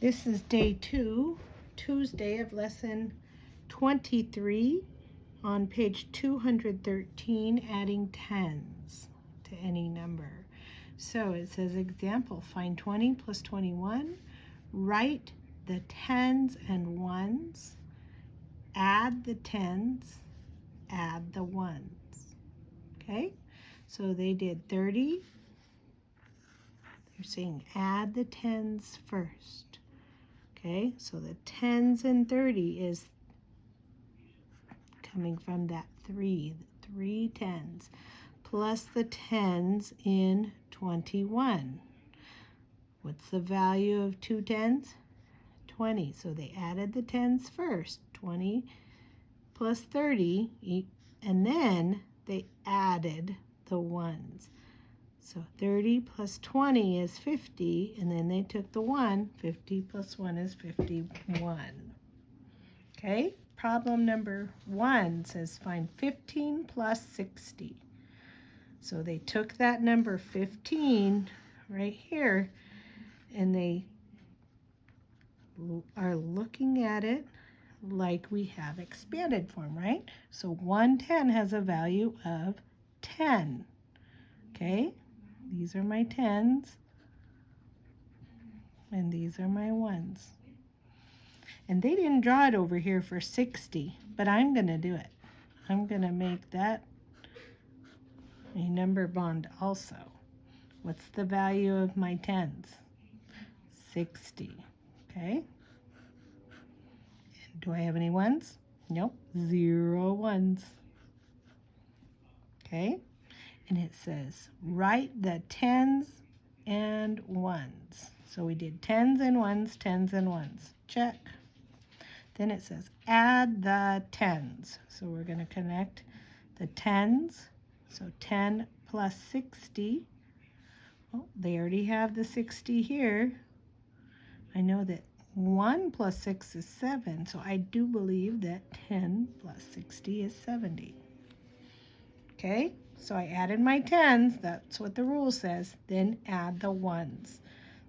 This is day 2, Tuesday of lesson 23 on page 213, adding tens to any number. So it says example, find 20 plus 21, write the tens and ones, add the tens, add the ones. Okay, so they did 30. They're saying add the tens first. Okay, so the tens and 30 is coming from that 3 tens, plus the tens in 21. What's the value of 2 tens? 20. So they added the tens first, 20 plus 30, and then they added the ones. So 30 plus 20 is 50, and then they took the 1. 50 plus 1 is 51. Okay, problem number 1 says find 15 plus 60. So they took that number 15 right here, and they are looking at it like we have expanded form, right? So 110 has a value of 10. Okay? These are my tens, and these are my ones. And they didn't draw it over here for 60, but I'm going to do it. I'm going to make that a number bond also. What's the value of my tens? 60. Okay? And do I have any ones? Nope. 0 ones. Okay? And it says, write the tens and ones. So we did tens and ones, tens and ones. Check. Then it says, add the tens. So we're going to connect the tens. So 10 plus 60. Well, they already have the 60 here. I know that 1 plus 6 is 7. So I do believe that 10 plus 60 is 70. Okay? So I added my tens, that's what the rule says, then add the ones.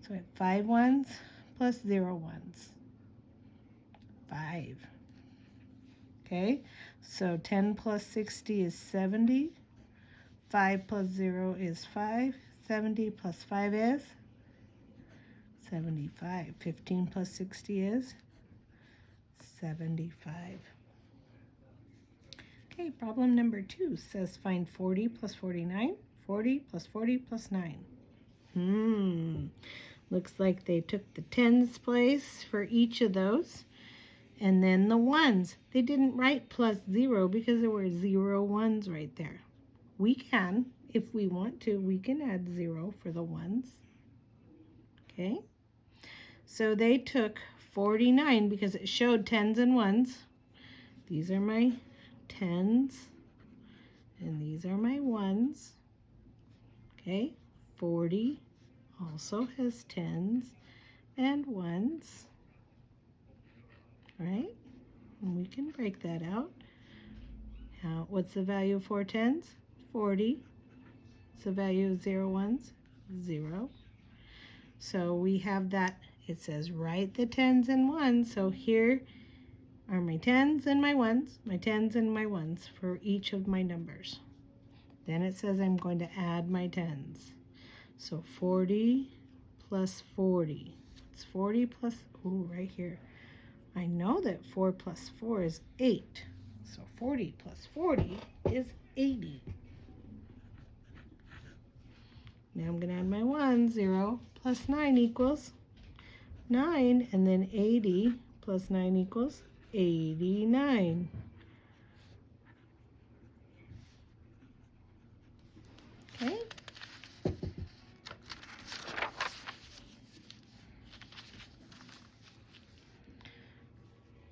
So I have 5 ones plus 0 ones. 5. Okay, so 10 plus 60 is 70. 5 plus 0 is 5. 70 plus 5 is 75. 15 plus 60 is 75. Okay, problem number 2 says find 40 plus 49, 40 plus 40 plus 9. Looks like they took the tens place for each of those, and then the ones. They didn't write plus 0 because there were 0 ones right there. We can, if we want to, we can add 0 for the ones. Okay, so they took 49 because it showed tens and ones. These are my tens, and these are my ones. Okay, 40 also has tens and ones, right? And we can break that out. What's the value of 4 tens? 40. What's the value of 0 ones? 0. So we have that. It says write the tens and ones. So here are my tens and my ones, my tens and my ones for each of my numbers. Then it says I'm going to add my tens. So 40 plus 40. It's 40 plus, right here. I know that 4 plus 4 is 8. So 40 plus 40 is 80. Now I'm going to add my ones. 0 plus 9 equals 9. And then 80 plus 9 equals 89. Okay.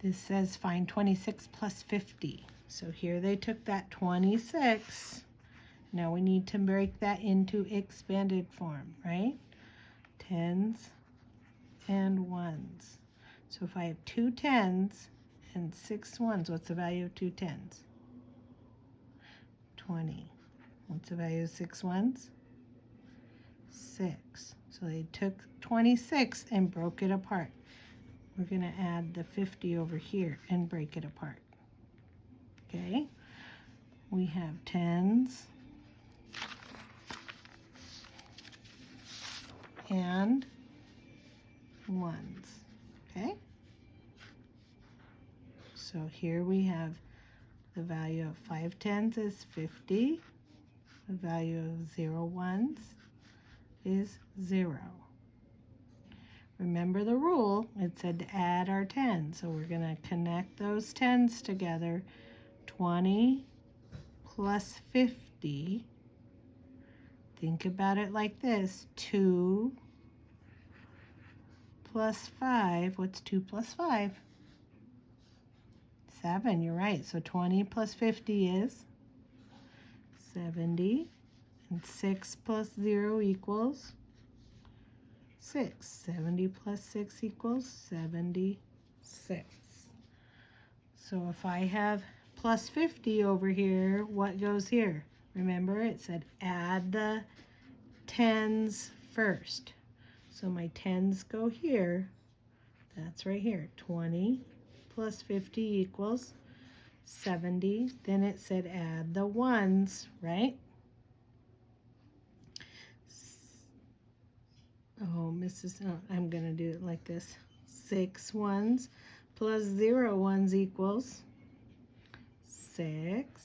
This says find 26 plus 50. So here they took that 26. Now we need to break that into expanded form, right? Tens and ones. So if I have 2 tens and 6 ones, what's the value of 2 tens? 20. What's the value of 6 ones? 6. So they took 26 and broke it apart. we're going to add the 50 over here and break it apart. Okay, we have tens and ones. Okay, so here we have the value of 5 tens is 50. The value of 0 ones is 0. Remember the rule, it said to add our 10, so we're going to connect those 10s together. 20 plus 50, think about it like this, 2 plus 5, what's 2 plus 5? 7, you're right, so 20 plus 50 is 70, and 6 plus 0 equals 6. 70 plus 6 equals 76. So if I have plus 50 over here, what goes here? Remember, it said add the tens first. So my tens go here. That's right here. 20 plus 50 equals 70. Then it said add the ones, right? Oh, I'm going to do it like this. 6 ones plus 0 ones equals 6.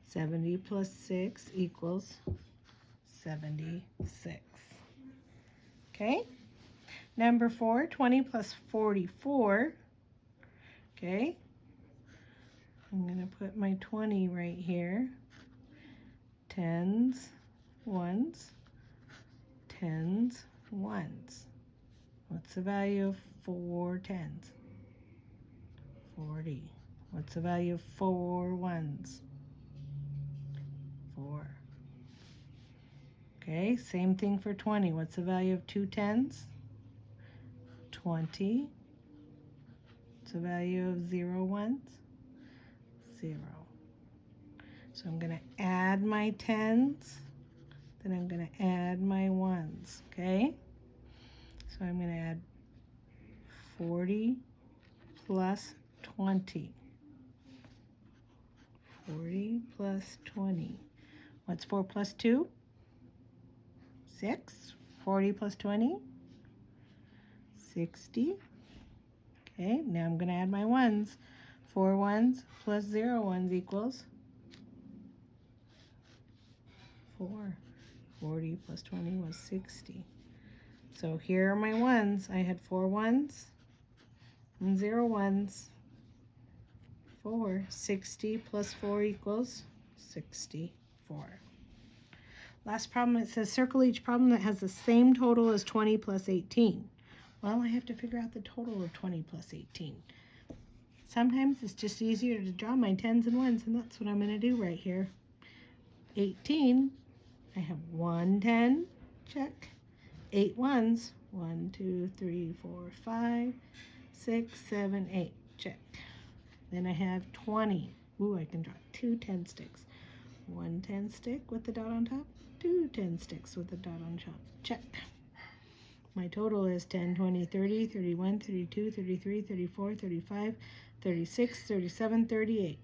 70 plus 6 equals 76. Okay? Number 4, 20 plus 44. Okay? I'm going to put my 20 right here. Tens, ones, tens, ones. What's the value of 4 tens? 40. What's the value of 4 ones? 4. Okay, same thing for 20. What's the value of 2 tens? 20. What's the value of 0 ones? 0. So I'm going to add my tens, then I'm going to add my ones, okay? So I'm going to add 40 plus 20. 40 plus 20. What's 4 plus 2? 6. 40 plus 20? 60. Okay, now I'm going to add my ones. 4 ones plus 0 ones equals 4. 40 plus 20 was 60. So here are my ones. I had 4 ones and 0 ones. 4. 60 plus 4 equals 64. Last problem, it says circle each problem that has the same total as 20 plus 18. Well, I have to figure out the total of 20 plus 18. Sometimes it's just easier to draw my tens and ones, and that's what I'm going to do right here. 18, I have 1 10, check. 8 ones, 1, 2, 3, 4, 5, 6, 7, 8, check. Then I have 20. Ooh, I can draw 2 10 sticks. 1 10 stick with the dot on top, 2 10 sticks with the dot on top, check. My total is 10, 20, 30, 31, 32, 33, 34, 35, 36, 37, 38.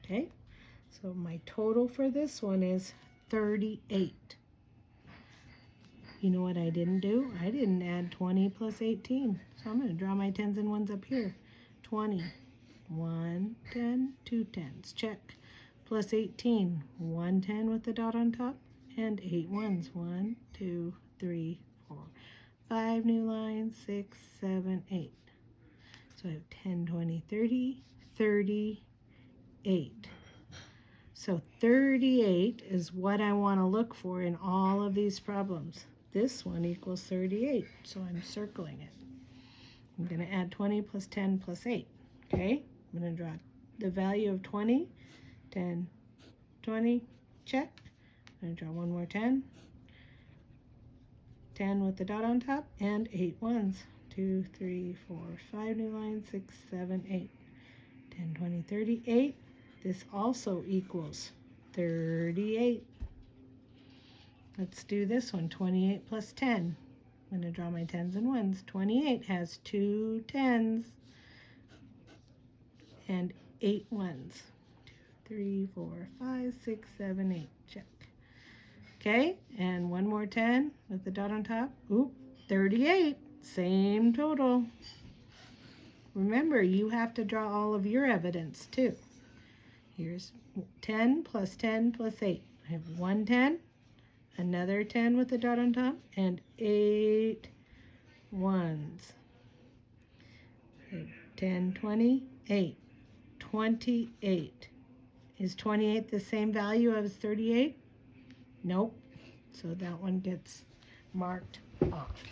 Okay, so my total for this one is 38. You know what I didn't do? I didn't add 20 plus 18. So I'm going to draw my tens and ones up here. 20, 1 10, 2 tens, check. Plus 18, 1 10 with the dot on top, and 8 ones. 1, 2, 3, 4, 5 new lines, 6, 7, 8. So I have 10, 20, 30, 38. So 38 is what I want to look for in all of these problems. This one equals 38, so I'm circling it. I'm going to add 20 plus 10 plus 8, okay? I'm going to draw the value of 20, 10, 20, check. I'm going to draw one more 10. 10 with the dot on top, and 8 ones. 2, 3, 4, 5 new lines, 6, 7, 8. 10, 20, 38. This also equals 38. Let's do this one. 28 plus 10. I'm going to draw my 10s and 1s. 28 has 2 10s and 8 1s. 2, 3, 4, 5, 6, 7, 8. Check. Okay, and one more 10 with the dot on top. Oop, 38. Same total. Remember, you have to draw all of your evidence too. Here's 10 plus 10 plus 8. I have 1 10, another 10 with the dot on top, and 8 1s. 10, 20, 8. 28. Is 28 the same value as 38? Nope. So that one gets marked off.